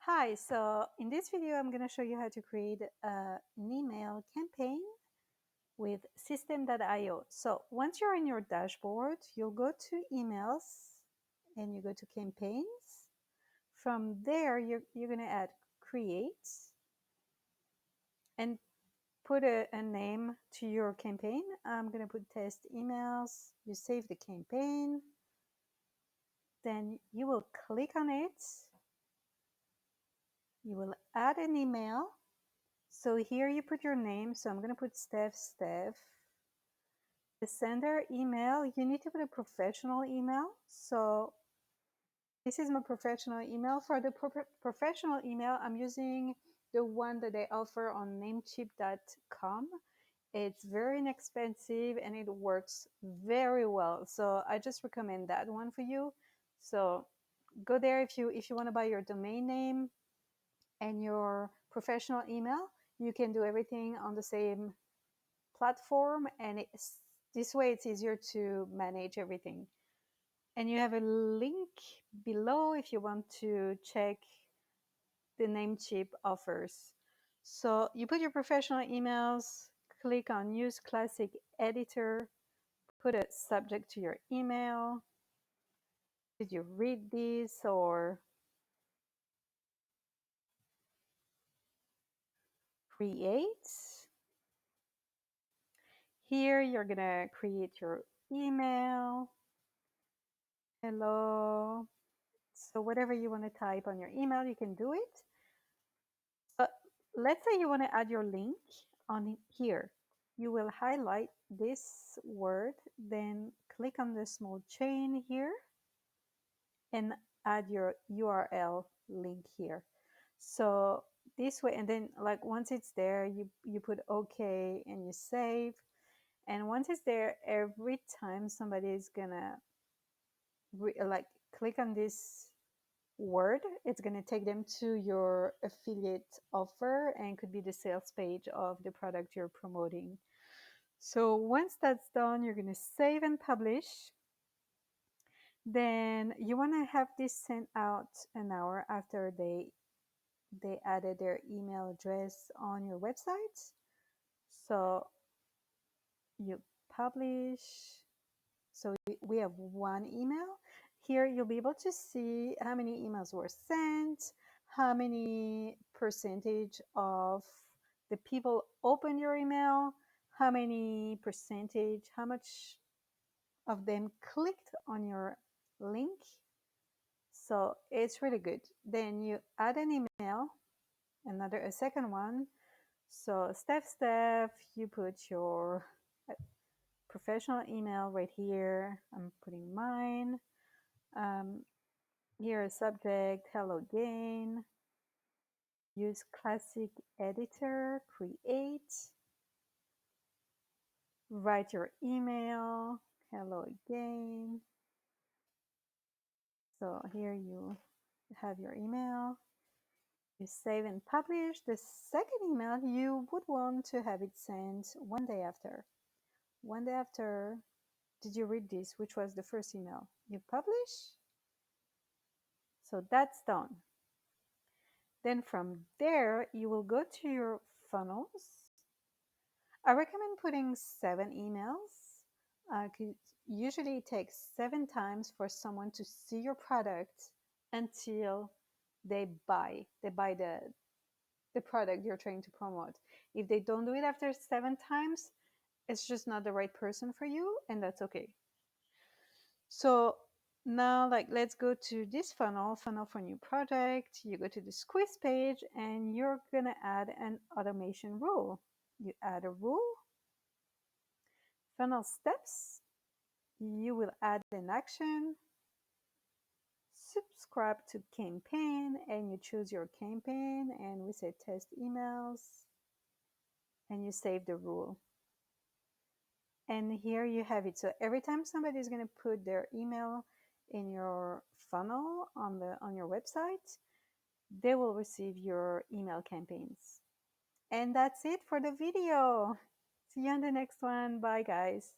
Hi, so in this video, I'm going to show you how to create an email campaign with System.io. So once you're in your dashboard, you'll go to emails and you go to campaigns. From there, you're going to add create and put a name to your campaign. I'm going to put test emails. You save the campaign. Then you will click on it. You will add an email. So here you put your name. So I'm going to put Steph. The sender email, you need to put a professional email. So this is my professional email. For the professional email, I'm using the one that they offer on Namecheap.com. It's very inexpensive and it works very well. So I just recommend that one for you. So go there if you want to buy your domain name and your professional email. You can do everything on the same platform, and this way it's easier to manage everything. And you have a link below if you want to check the Namecheap offers. So you put your professional emails, click on use classic editor, put a subject to your email. Did you read this? Or create. Here you're gonna create your email. Hello. So whatever you want to type on your email, you can do it. Let's say you want to add your link on here. You will highlight this word, then click on the small chain here and add your URL link here. So this way, and then like once it's there, you put OK and you save. And once it's there, every time somebody is gonna like click on this word, it's going to take them to your affiliate offer and could be the sales page of the product you're promoting. So once that's done, you're going to save and publish. Then you want to have this sent out an hour after they added their email address on your website. So you publish. So we have one email. Here you'll be able to see how many emails were sent, how many percentage of the people opened your email, how many percentage, how much of them clicked on your link. So it's really good. Then you add an email, a second one. So Steph, you put your professional email right here. I'm putting mine. Here a subject, hello again. Use classic editor, create. Write your email, hello again. So here you have your email. You save and publish. The second email, you would want to have it sent one day after. One day after, did you read this? Which was the first email? You publish. So that's done. Then from there, you will go to your funnels. I recommend putting 7 emails. Usually it takes 7 times for someone to see your product until they buy. They buy the product you're trying to promote. If they don't do it after 7 times, it's just not the right person for you, and that's okay. So now, let's go to this funnel for new project. You go to the squeeze page and you're gonna add an automation rule. You add a rule, funnel steps, you will add an action, subscribe to campaign, and you choose your campaign, and we say test emails, and you save the rule. And here you have it. So every time somebody is going to put their email in your funnel on your website, they will receive your email campaigns. And that's it for the video. See you on the next one. Bye, guys.